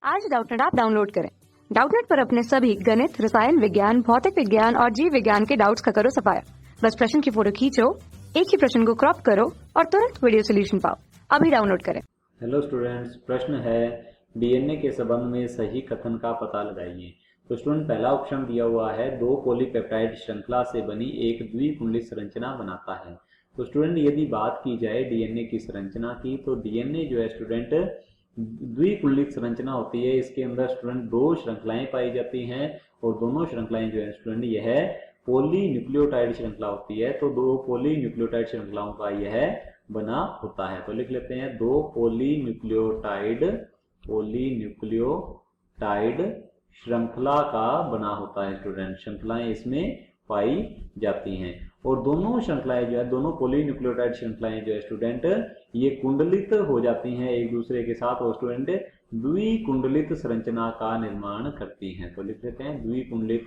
आज Doubtnut app download करें। Doubtnut पर अपने सभी गणित, रसायन विज्ञान, भौतिक विज्ञान और जीव विज्ञान के डाउट्स का करो सफाया। बस प्रश्न की फोटो खींचो, एक ही प्रश्न को क्रॉप करो और तुरंत वीडियो सोल्यूशन पाओ। अभी डाउनलोड करें। हेलो स्टूडेंट्स, प्रश्न है डीएनए के संबंध में सही कथन का पता लगाइए। तो स्टूडेंट, पहला ऑप्शन दिया हुआ है, दो पॉलीपेप्टाइड श्रृंखला से बनी एक द्विकुंडलित संरचना बनाता है। तो स्टूडेंट, यदि बात की जाए डीएनए की संरचना की, तो डीएनए जो है स्टूडेंट द्विकुंडलित संरचना होती है। इसके अंदर स्टूडेंट दो श्रृंखलाएं पाई जाती हैं और दोनों श्रृंखलाएं जो है स्टूडेंट यह पॉलीन्यूक्लियोटाइड श्रृंखला होती है। तो दो पॉलीन्यूक्लियोटाइड श्रृंखलाओं का यह बना होता है। तो लिख लेते हैं, दो पॉलीन्यूक्लियोटाइड श्रृंखला का बना होता है स्टूडेंट। श्रृंखलाएं इसमें पाई जाती हैं और दोनों श्रृंखलाएं जो है, दोनों पॉलीन्यूक्लियोटाइड श्रृंखलाएं जो है स्टूडेंट ये कुंडलित हो जाती हैं एक दूसरे के साथ और स्टूडेंट द्विकुंडलित संरचना का निर्माण करती हैं। तो लिख लेते हैं, द्विकुंडलित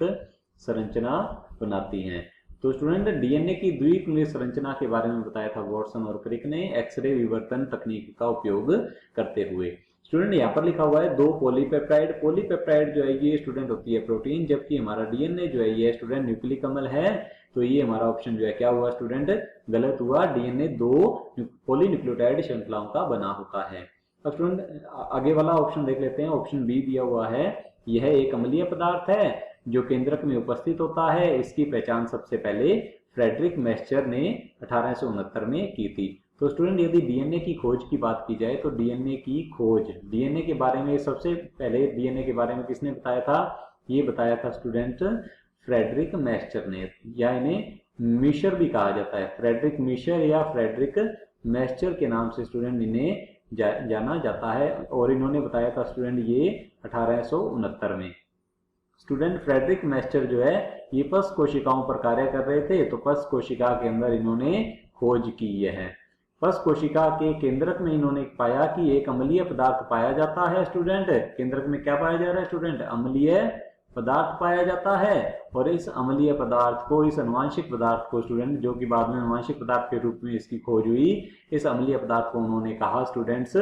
संरचना बनाती हैं। तो स्टूडेंट, डीएनए की द्विकुंडलित संरचना के बारे में बताया था वॉटसन और क्रिक ने एक्सरे विवर्तन तकनीक का उपयोग करते हुए। स्टूडेंट, यहाँ पर लिखा हुआ है दो पॉलीपेप्टाइड जो है ये स्टूडेंट होती है प्रोटीन, जबकि हमारा डीएनए जो है ये स्टूडेंट न्यूक्लिक अम्ल है। तो ये हमारा ऑप्शन जो है क्या हुआ स्टूडेंट, गलत हुआ। डीएनए दो पॉलीन्यूक्लियोटाइड श्रृंखलाओं का बना होता है। अब स्टूडेंट आगे वाला ऑप्शन देख लेते हैं। ऑप्शन बी दिया हुआ है, यह एक अम्लीय पदार्थ है जो केंद्रक में उपस्थित होता है। इसकी पहचान सबसे पहले फ्रेडरिक मैस्चर ने 1869 में की थी। तो स्टूडेंट, यदि डीएनए की खोज की बात की जाए तो डीएनए की खोज, डीएनए के बारे में सबसे पहले डीएनए के बारे में किसने बताया था? ये बताया था स्टूडेंट फ्रेडरिक मैस्चर ने, या इन्हें मिशर भी कहा जाता है। फ्रेडरिक मिशर या फ्रेडरिक मैस्चर के नाम से स्टूडेंट इन्हें जाना जाता है और इन्होंने बताया था स्टूडेंट ये 1869 में। स्टूडेंट फ्रेडरिक मैस्चर जो है ये पस कोशिकाओं पर कार्य कर रहे थे। तो पस कोशिका के अंदर इन्होंने खोज की है। पस कोशिका के केंद्रक में इन्होंने पाया कि एक अम्लीय पदार्थ पाया जाता है। स्टूडेंट, केंद्रक में क्या पाया जा रहा है स्टूडेंट? अम्लीय पदार्थ पाया जाता है। और इस अम्लीय पदार्थ को, इस अनुवांशिक पदार्थ को स्टूडेंट, जो कि बाद में अनुवांशिक पदार्थ के रूप में इसकी खोज हुई, इस अम्लीय पदार्थ को उन्होंने कहा स्टूडेंट्स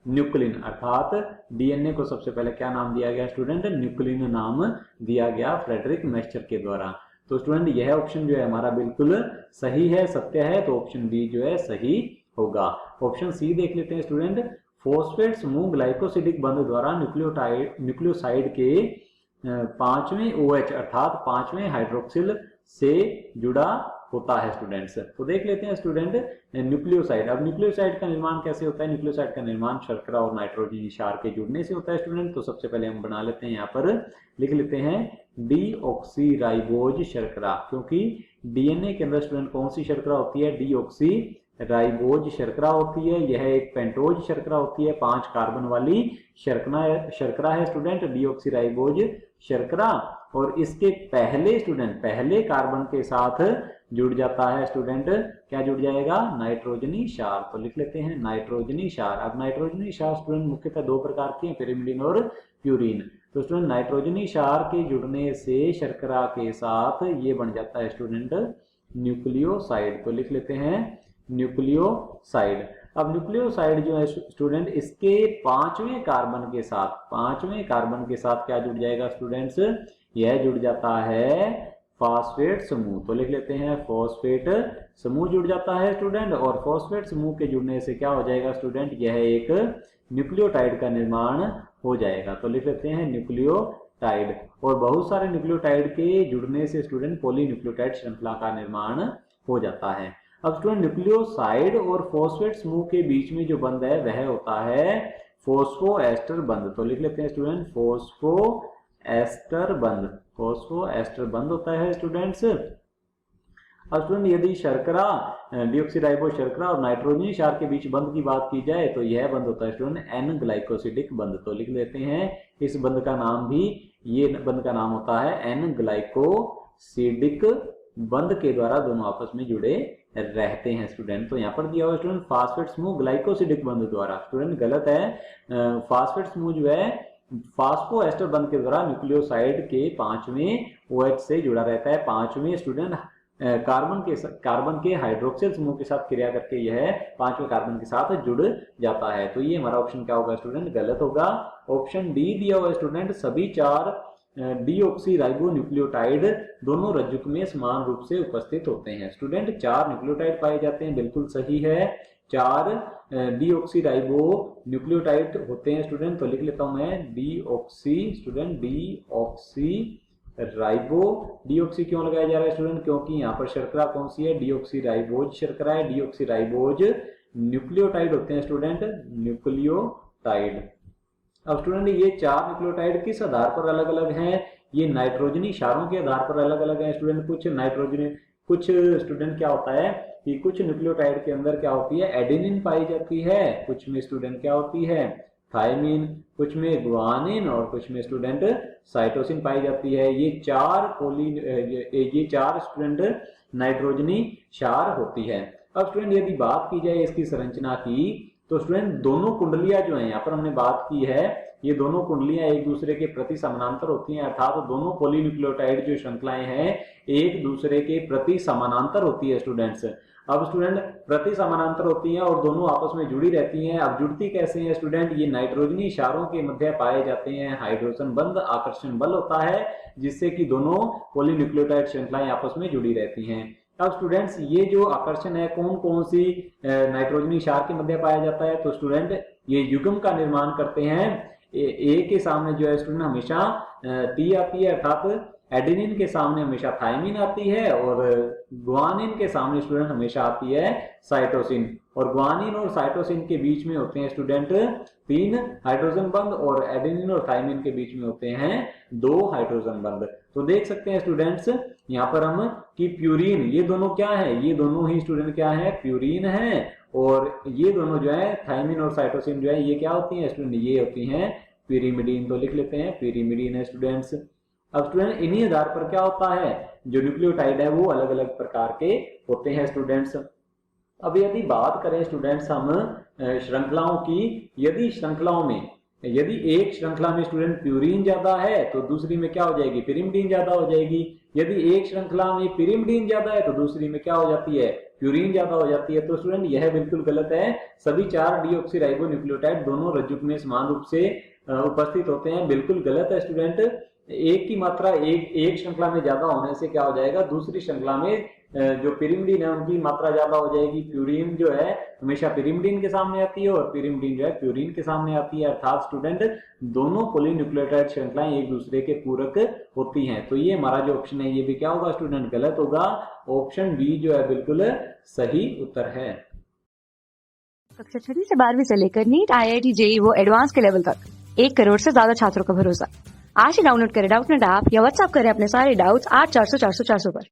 न्यूक्लिन। अर्थात डीएनए को सबसे पहले क्या नाम दिया गया स्टूडेंट? न्यूक्लिन नाम दिया गया फ्रेडरिक मैस्चर के द्वारा। तो स्टूडेंट यह ऑप्शन जो है हमारा बिल्कुल सही है, सत्य है। तो ऑप्शन बी जो है सही होगा। ऑप्शन सी देख लेते हैं स्टूडेंट। फॉस्फेट समूह ग्लाइकोसिडिक बंध द्वारा न्यूक्लियोसाइड के पांचवें OH अर्थात पांचवें हाइड्रोक्सिल से जुड़ा होता है स्टूडेंट्स। तो देख लेते हैं स्टूडेंट न्यूक्लियोसाइड। अब न्यूक्लियोसाइड का निर्माण कैसे होता है? न्यूक्लियोसाइड का निर्माण शर्करा और नाइट्रोजन क्षार के जुड़ने से होता है स्टूडेंट। तो सबसे पहले हम बना लेते हैं, यहाँ पर लिख लेते हैं डीऑक्सीराइबोज शर्करा, क्योंकि डीएनए के अंदर स्टूडेंट कौन सी शर्करा होती है? डीऑक्सीराइबोज शर्करा होती है। यह एक पेंटोज शर्करा होती है, 5 कार्बन वाली शर्करा है स्टूडेंट डीऑक्सीराइबोज शर्करा। और इसके पहले स्टूडेंट पहले कार्बन के साथ जुड़ जाता है स्टूडेंट, क्या जुड़ जाएगा? नाइट्रोजनी क्षार। तो लिख लेते हैं नाइट्रोजनी क्षार। अब नाइट्रोजनी क्षार स्टूडेंट मुख्यतः दो प्रकार के हैं, पिरिमिडिन और प्यूरिन। तो स्टूडेंट नाइट्रोजनी क्षार के जुड़ने से शर्करा के साथ ये बन जाता है स्टूडेंट न्यूक्लियोसाइड। तो लिख लेते हैं न्यूक्लियोसाइड। अब न्यूक्लियोसाइड जो है स्टूडेंट इसके पांचवें कार्बन के साथ क्या जुड़ जाएगा स्टूडेंट्स? यह जुड़ जाता है फॉस्फेट समूह। तो लिख लेते हैं फॉस्फेट समूह जुड़ जाता है स्टूडेंट। और फॉस्फेट समूह के जुड़ने से क्या हो जाएगा स्टूडेंट? यह एक न्यूक्लियोटाइड का निर्माण हो जाएगा। तो लिख लेते हैं न्यूक्लियोटाइड। और बहुत सारे न्यूक्लियोटाइड के जुड़ने से स्टूडेंट पॉलीन्यूक्लियोटाइड श्रृंखला का निर्माण हो जाता है। अब स्टूडेंट न्यूक्लियोसाइड और फॉस्फेट समूह के बीच में जो बंध है वह होता है फॉस्फोएस्टर बंध। तो लिख लेते हैं स्टूडेंट फॉस्फोएस्टर बंध होता है स्टूडेंट्स। अब स्टूडेंट यदि शर्करा, डीऑक्सीराइबोज शर्करा और नाइट्रोजन क्षार के बीच बंध की बात की जाए तो यह बंध होता है स्टूडेंट एन ग्लाइकोसिडिक बंध। तो लिख लेते हैं इस बंध का नाम भी, ये बंध का नाम होता है एन ग्लाइकोसिडिक बंध के द्वारा दोनों आपस में जुड़े रहते हैं स्टूडेंट। तो यहाँ पर दिया हुआ स्टूडेंट फास्फेट समूह ग्लाइकोसिडिक बंध द्वारा, स्टूडेंट गलत है। फास्फेट समूह जो है फास्फोएस्टर बंध के द्वारा न्यूक्लियोसाइड के पांचवें OH से जुड़ा रहता है। पांचवें स्टूडेंट कार्बन के हाइड्रोक्सिल समूह के साथ क्रिया करके यह 5वें कार्बन के साथ जुड़ जाता है। तो ये हमारा ऑप्शन क्या होगा स्टूडेंट, गलत होगा। ऑप्शन डी दिया हुआ स्टूडेंट, सभी 4 डीऑक्सी राइबो न्यूक्लियोटाइड दोनों रज्जुक में समान रूप से उपस्थित होते हैं। स्टूडेंट 4 न्यूक्लियोटाइड पाए जाते हैं, बिल्कुल सही है। 4 डीऑक्सी राइबो न्यूक्लियोटाइड होते हैं स्टूडेंट। तो लिख लेता हूं मैं deoxy, student deoxy ribo. Deoxy क्यों लगाया जा रहा है स्टूडेंट, क्योंकि यहाँ पर शर्करा कौन सी है, डीऑक्सी राइबोज शर्करा है। डीऑक्सी राइबोज न्यूक्लियोटाइड होते हैं स्टूडेंट, न्यूक्लियोटाइड। अब स्टूडेंट ये 4 न्यूक्लियोटाइड किस आधार पर अलग अलग हैं, ये नाइट्रोजनी क्षारों के आधार पर अलग अलग हैं स्टूडेंट। कुछ स्टूडेंट क्या होता है कि कुछ न्यूक्लियोटाइड के अंदर क्या होती है, एडेनिन पाई जाती है, कुछ में स्टूडेंट क्या होती है, थायमिन, कुछ में गुआनिन और कुछ में स्टूडेंट साइटोसिन पाई जाती है। ये 4 स्टूडेंट नाइट्रोजनी क्षार होती है। अब स्टूडेंट यदि बात की जाए इसकी संरचना की, तो स्टूडेंट दोनों कुंडलियां जो है यहाँ पर हमने बात की है, ये दोनों कुंडलियां एक दूसरे के प्रति समानांतर होती हैं, अर्थात दोनों पॉलीन्यूक्लियोटाइड जो श्रृंखलाएं हैं एक दूसरे के प्रति समानांतर होती है स्टूडेंट्स। अब स्टूडेंट प्रति समानांतर होती हैं और दोनों आपस में जुड़ी रहती हैं। अब जुड़ती कैसे हैं स्टूडेंट, ये नाइट्रोजनी क्षारों के मध्य पाए जाते हैं हाइड्रोजन बंध आकर्षण बल होता है, जिससे कि दोनों पॉलीन्यूक्लियोटाइड श्रृंखलाएं आपस में जुड़ी रहती हैं। अब स्टूडेंट्स ये जो आकर्षण है कौन कौन सी नाइट्रोजनी क्षार के मध्य पाया जाता है, तो स्टूडेंट ये युग्म का निर्माण करते हैं। ए के सामने जो है स्टूडेंट हमेशा टी आती है, अर्थात एडेनिन के सामने हमेशा थायमिन आती है और गुआनिन के सामने स्टूडेंट हमेशा आती है साइटोसिन। और गुआनिन और साइटोसिन के बीच में होते हैं स्टूडेंट 3 हाइड्रोजन बंध और एडेनिन और थायमिन के बीच में होते हैं 2 हाइड्रोजन बंध। तो देख सकते हैं स्टूडेंट्स यहाँ पर हम कि प्यूरिन, ये दोनों क्या है, ये दोनों ही स्टूडेंट क्या है, प्यूरिन है। और ये दोनों जो है थायमिन और साइटोसिन जो है ये क्या होती है स्टूडेंट, ये होती हैं pyrimidine। तो लिख लेते हैं pyrimidine है स्टूडेंट्स। अब स्टूडेंट इन्हीं आधार पर क्या होता है, जो न्यूक्लियोटाइड है वो अलग अलग प्रकार के होते हैं स्टूडेंट्स। अब यदि बात करें स्टूडेंट्स हम श्रृंखलाओं की, यदि एक श्रृंखला में स्टूडेंट प्यूरिन ज्यादा है तो दूसरी में क्या हो जाएगी, pyrimidine ज्यादा हो जाएगी। यदि एक श्रृंखला में pyrimidine ज्यादा है तो दूसरी में क्या हो जाती है, प्यूरिन ज्यादा हो जाती है। तो स्टूडेंट यह बिल्कुल गलत है। सभी 4 डीऑक्सी राइबो न्यूक्लियोटाइड दोनों रज्जुक में समान रूप से उपस्थित होते हैं, बिल्कुल गलत है स्टूडेंट। एक की मात्रा एक श्रृंखला में ज्यादा होने से क्या हो जाएगा, दूसरी श्रृंखला में जो pyrimidine है उनकी मात्रा ज्यादा हो जाएगी। प्यूरिन जो है हमेशा pyrimidine के सामने आती है और pyrimidine जो है प्यूरिन के सामने आती है, अर्थात स्टूडेंट दोनों पॉलीन्यूक्लियोटाइड श्रृंखलाएं एक दूसरे के पूरक होती हैं। तो ये हमारा जो ऑप्शन है ये भी क्या होगा स्टूडेंट, गलत होगा। ऑप्शन बी जो है बिल्कुल सही उत्तर है। कक्षा 6 से 12वीं से लेकर नीट, IIT, JEE वो एडवांस के लेवल तक 1 करोड़ से ज्यादा छात्रों का भरोसा। आज ही डाउनलोड करें डाउटनेट ऐप या व्हाट्सएप करें अपने सारे डाउट्स 8400 400 400 पर।